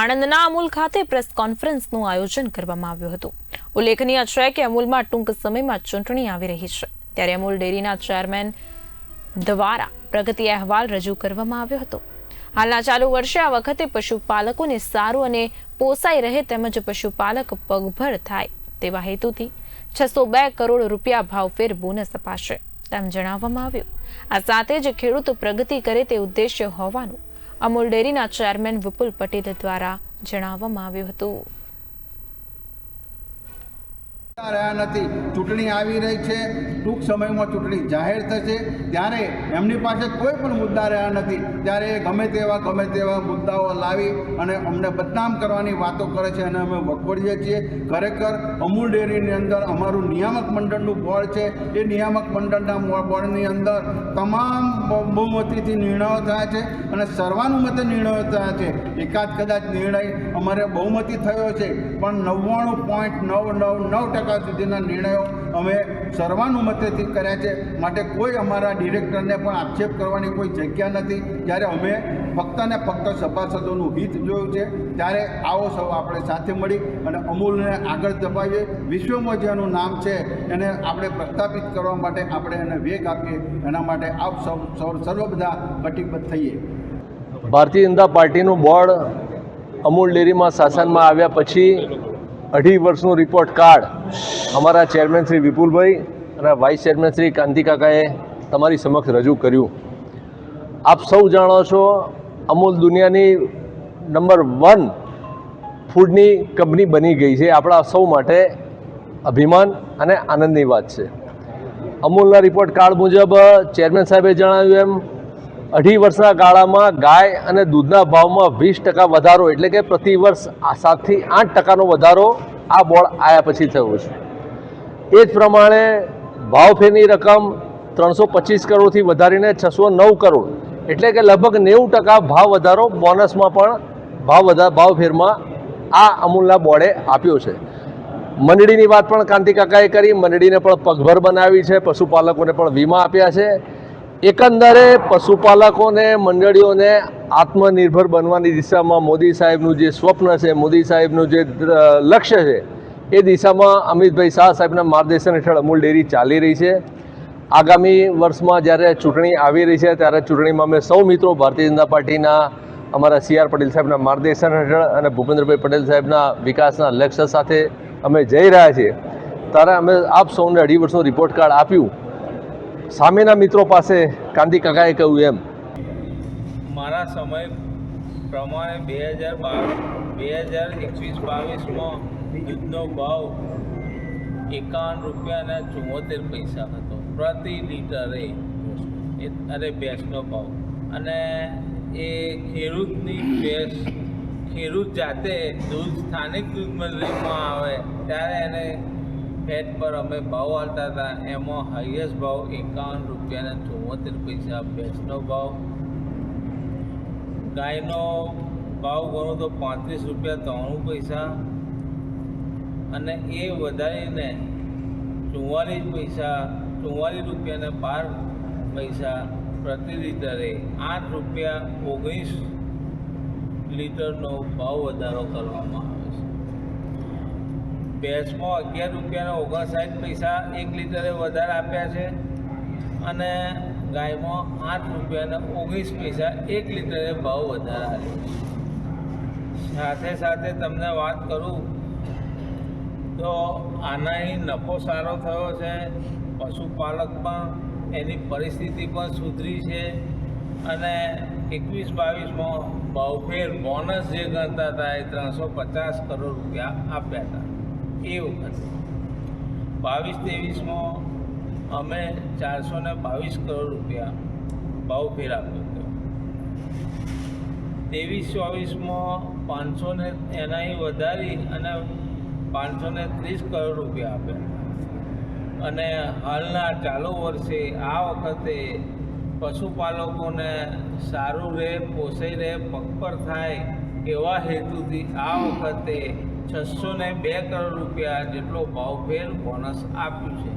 આણંદના અમૂલ ખાતે પ્રેસ કોન્ફરન્સનું આયોજન કરવામાં આવ્યું હતું। ઉલ્લેખનીય છે કે અમૂલમાં ટૂંક સમયમાં ચૂંટણી આવી રહી છે, ત્યારે અમૂલ ડેરીના ચેરમેન દ્વારા પ્રગતિ અહેવાલ રજૂ કરવામાં આવ્યો હતો। હાલના ચાલુ વર્ષે આ વખતે પશુપાલકોને સારું અને પોસાઈ રહે તેમજ પશુપાલક પગભર થાય તેવા હેતુથી 602 કરોડ રૂપિયા ભાવફેર બોનસ અપાશે તેમ જણાવવામાં આવ્યું। આ સાથે જ ખેડૂત પ્રગતિ કરે તે ઉદ્દેશ્ય હોવાનું અમૂલ ડેરીના ચેરમેન વિપુલ પટેલ દ્વારા જણાવવામાં આવ્યું હતું। ચૂંટણી આવી રહી છે, ટૂંક સમયમાં ચૂંટણી જાહેર થશે, ત્યારે એમની પાસે કોઈ પણ મુદ્દા રહ્યા નથી, ત્યારે ગમે તેવા મુદ્દાઓ લાવી અને અમને બદનામ કરવાની વાતો કરે છે અને અમે વખોડીએ છીએ। ખરેખર અમૂલ ડેરીની અંદર અમારું નિયામક મંડળનું બોર્ડ છે, એ નિયામક મંડળના બોર્ડની અંદર તમામ બહુમતીથી નિર્ણયો થયા છે અને સર્વાનુમતે નિર્ણયો થયા છે। એકાદ કદાચ નિર્ણય અમારે બહુમતી થયો છે, પણ 99.999% સુધીના નિર્ણયો અમે સર્વાનુમતેથી કર્યા છે। માટે કોઈ અમારા ડિરેક્ટરને પણ આક્ષેપ કરવાની કોઈ જગ્યા નથી। જ્યારે અમે ફક્ત ને ફક્ત સભાસદોનું હિત જોયું છે, ત્યારે આવો સૌ આપણે સાથે મળી અને અમૂલને આગળ ધપાવીએ, વિશ્વમાં જેનું નામ છે એને આપણે પ્રસ્થાપિત કરવા માટે આપણે એને વેગ આપીએ। એના માટે આપ સર્વ બધા કટિબદ્ધ થઈએ। ભારતીય જનતા પાર્ટીનું બોર્ડ અમૂલ ડેરીમાં શાસનમાં આવ્યા પછી 2.5 વર્ષનું રિપોર્ટ કાર્ડ અમારા ચેરમેન શ્રી વિપુલભાઈ અને વાઇસ ચેરમેન શ્રી કાંતિકાકાએ તમારી સમક્ષ રજૂ કર્યું। આપ સૌ જાણો છો, અમૂલ દુનિયાની નંબર 1 ફૂડની કંપની બની ગઈ છે। આપણા સૌ માટે અભિમાન અને આનંદની વાત છે। અમૂલના રિપોર્ટ કાર્ડ મુજબ ચેરમેન સાહેબે જણાવ્યું એમ 2.5 વર્ષના ગાળામાં ગાય અને દૂધના ભાવમાં 20% વધારો, એટલે કે પ્રતિ વર્ષ 7 થી 8% વધારો આ બોર્ડ આવ્યા પછી થયો છે। એ જ પ્રમાણે ભાવફેરની રકમ 325 કરોડથી વધારીને 609 કરોડ, એટલે કે લગભગ 90% ભાવ વધારો બોનસમાં પણ ભાવફેરમાં આ અમૂલના બોર્ડે આપ્યો છે। મંડળીની વાત પણ કાંતિકાકાએ કરી, મંડળીને પણ પગભર બનાવી છે, પશુપાલકોને પણ વીમા આપ્યા છે। એકંદરે પશુપાલકોને, મંડળીઓને આત્મનિર્ભર બનવાની દિશામાં મોદી સાહેબનું જે સ્વપ્ન છે, મોદી સાહેબનું જે લક્ષ્ય છે, એ દિશામાં અમિતભાઈ શાહ સાહેબના માર્ગદર્શન હેઠળ અમૂલ ડેરી ચાલી રહી છે। આગામી વર્ષમાં જ્યારે ચૂંટણી આવી રહી છે, ત્યારે ચૂંટણીમાં અમે સૌ મિત્રો ભારતીય જનતા પાર્ટીના અમારા CR પટેલ સાહેબના માર્ગદર્શન હેઠળ અને ભૂપેન્દ્રભાઈ પટેલ સાહેબના વિકાસના લક્ષ્ય સાથે અમે જઈ રહ્યા છીએ। ત્યારે અમે આપ સૌને 2.5 વર્ષનું રિપોર્ટ કાર્ડ આપ્યું। સામેના મિત્રો પાસે કાંતિકાકાએ કહ્યું એમ, મારા સમય પ્રમાણે 2021-22માં દૂધનો ભાવ 51 રૂપિયા અને 74 પૈસા હતો પ્રતિ લીટરે, અરે ભેંસનો ભાવ। અને એ ખેડૂત જાતે દૂધ સ્થાનિક દૂધ મંડળીમાં આવે ત્યારે એને ફેટ પર અમે ભાવ આવતા હતા, એમાં હાઈએસ્ટ ભાવ 51 રૂપિયા અને 74 પૈસા ભેંસનો ભાવ। ગાયનો ભાવ ગણો તો 35 રૂપિયા 93 પૈસા અને એ વધારીને 44 રૂપિયા અને 12 પૈસા પ્રતિ લીટરે 8 રૂપિયા 19 લીટરનો ભાવ વધારો કરવામાં આવે છે। ભેંસમાં 11 રૂપિયા 59 પૈસા 1 લીટરે વધારે આપ્યા છે અને ગાયમાં 8 રૂપિયા 19 પૈસા 1 લીટરે ભાવ વધારે આપ્યો છે। સાથે તમને વાત કરું તો આનાથી નફો સારો થયો છે, પશુપાલક પણ એની પરિસ્થિતિ પણ સુધરી છે અને 21-22માં ભાવફેર બોનસ જે ગણતા હતા એ 350 કરોડ રૂપિયા આપ્યા હતા એ વખતે। 22-23માં અમે 422 કરોડ રૂપિયા ભાવફેર આપ્યો હતો। 23-24માં 500 એનાથી વધારી અને 530 કરોડ રૂપિયા આપ્યા અને હાલના ચાલુ વર્ષે આ વખતે પશુપાલકોને સારું રહે, પોસાઈ રહે, પગભર થાય એવા હેતુથી આ વખતે 602 કરોડ રૂપિયા જેટલો ભાવફેર બોનસ આપ્યું છે।